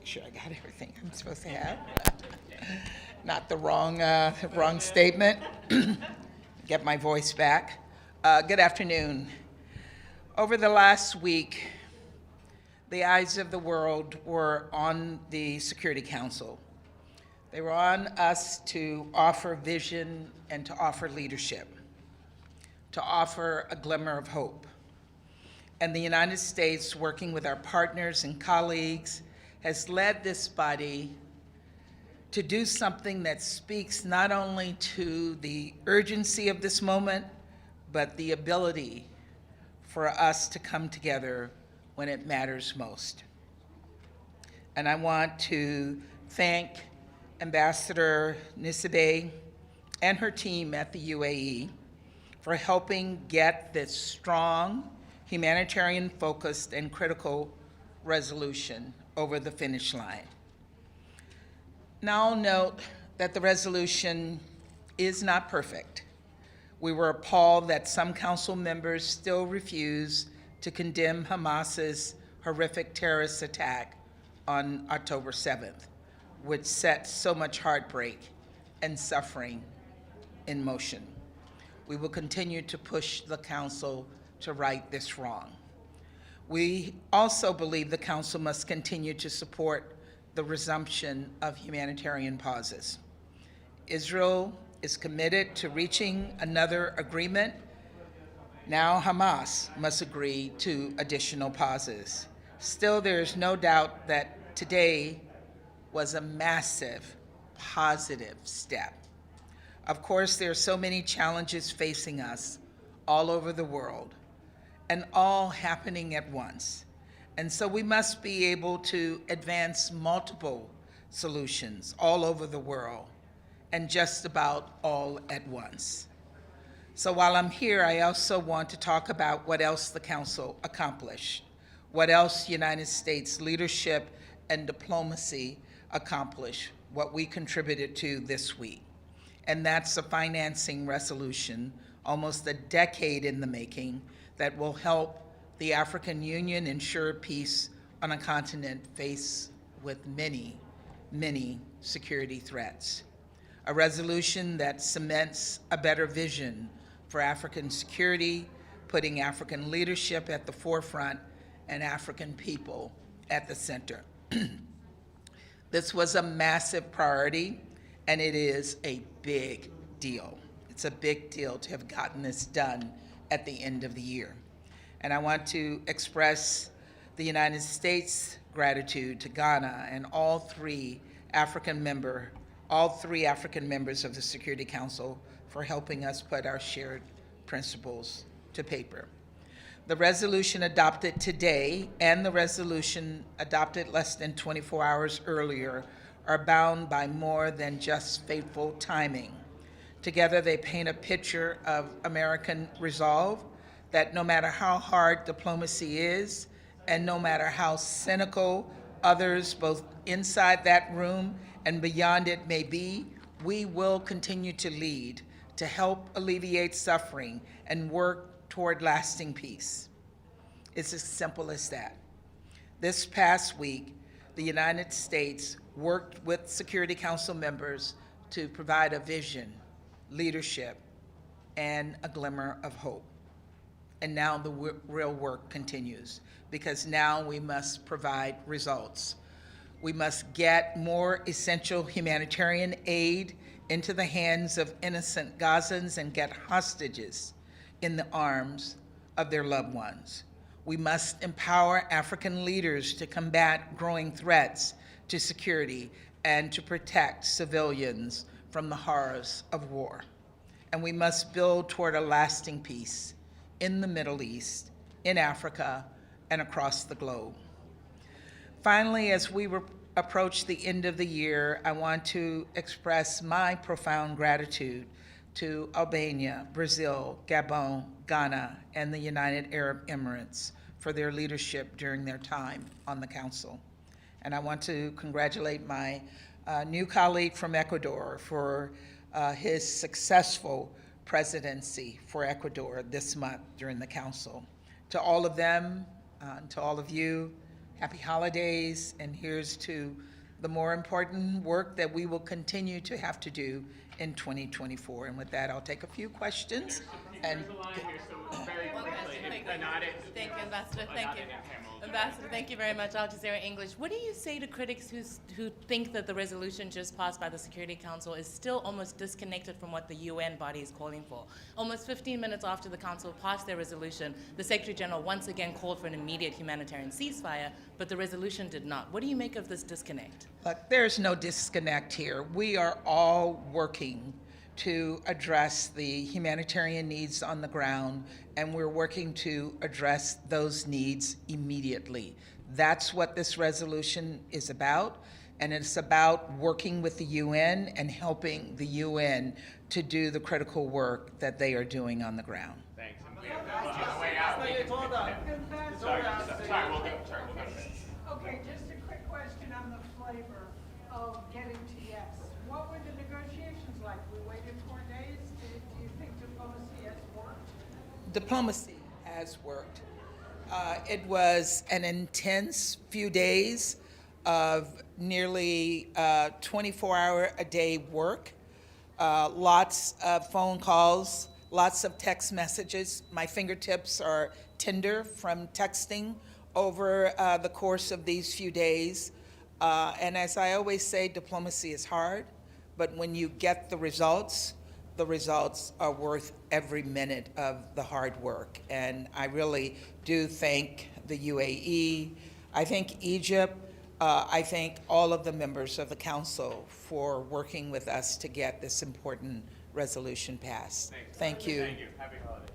sure I got everything I'm supposed to have. Not the wrong statement. Get my voice back. Good afternoon. Over the last week, the eyes of the world were on the Security Council. They were on us to offer vision and to offer leadership, to offer a glimmer of hope. And the United States, working with our partners and colleagues, has led this body to do something that speaks not only to the urgency of this moment, but the ability for us to come together when it matters most. And I want to thank Ambassador Nisibeh and her team at the UAE for helping get this strong, humanitarian-focused and critical resolution over the finish line. Now I'll note that the resolution is not perfect. We were appalled that some council members still refuse to condemn Hamas's horrific terrorist attack on October 7th, which set so much heartbreak and suffering in motion. We will continue to push the council to right this wrong. We also believe the council must continue to support the resumption of humanitarian pauses. Israel is committed to reaching another agreement. Now Hamas must agree to additional pauses. Still, there is no doubt that today was a massive positive step. Of course, there are so many challenges facing us all over the world, and all happening at once. And so we must be able to advance multiple solutions all over the world, and just about all at once. So while I'm here, I also want to talk about what else the Council accomplished, what else United States leadership and diplomacy accomplished, what we contributed to this week. And that's a financing resolution, almost a decade in the making, that will help the African Union ensure peace on a continent faced with many, many security threats. A resolution that cements a better vision for African security, putting African leadership at the forefront and African people at the center. This was a massive priority, and it is a big deal. It's a big deal to have gotten this done at the end of the year. And I want to express the United States' gratitude to Ghana and all three African members of the Security Council for helping us put our shared principles to paper. The resolution adopted today and the resolution adopted less than 24 hours earlier are bound by more than just fateful timing. Together, they paint a picture of American resolve that no matter how hard diplomacy is, and no matter how cynical others, both inside that room and beyond it may be, we will continue to lead, to help alleviate suffering and work toward lasting peace. It's as simple as that. This past week, the United States worked with Security Council members to provide a vision, leadership, and a glimmer of hope. And now the real work continues, because now we must provide results. We must get more essential humanitarian aid into the hands of innocent Gazans and get hostages in the arms of their loved ones. We must empower African leaders to combat growing threats to security and to protect civilians from the horrors of war. And we must build toward a lasting peace in the Middle East, in Africa, and across the globe. Finally, as we approach the end of the year, I want to express my profound gratitude to Albania, Brazil, Gabon, Ghana, and the United Arab Emirates for their leadership during their time on the Council. And I want to congratulate my new colleague from Ecuador for his successful presidency for Ecuador this month during the Council. To all of them, to all of you, happy holidays, and here's to the more important work that we will continue to have to do in 2024. And with that, I'll take a few questions. There's a line here, so very quickly. Thank you, Ambassador. Thank you. Ambassador, thank you very much. Al Jazeera English. What do you say to critics who think that the resolution just passed by the Security Council is still almost disconnected from what the UN body is calling for? Almost 15 minutes after the Council passed their resolution, the Secretary General once again called for an immediate humanitarian ceasefire, but the resolution did not. What do you make of this disconnect? Look, there's no disconnect here. We are all working to address the humanitarian needs on the ground, and we're working to address those needs immediately. That's what this resolution is about, and it's about working with the UN and helping the UN to do the critical work that they are doing on the ground. Thanks. And we have on the way out. Sorry, we'll go. Okay, just a quick question on the flavor of getting to yes. What were the negotiations like? We waited 4 days. Do you think diplomacy has worked? Diplomacy has worked. It was an intense few days of nearly 24-hour-a-day work, lots of phone calls, lots of text messages. My fingertips are tender from texting over the course of these few days. And as I always say, diplomacy is hard, but when you get the results are worth every minute of the hard work. And I really do thank the UAE, I thank Egypt, I thank all of the members of the Council for working with us to get this important resolution passed. Thanks. Thank you. Thank you. Happy holidays.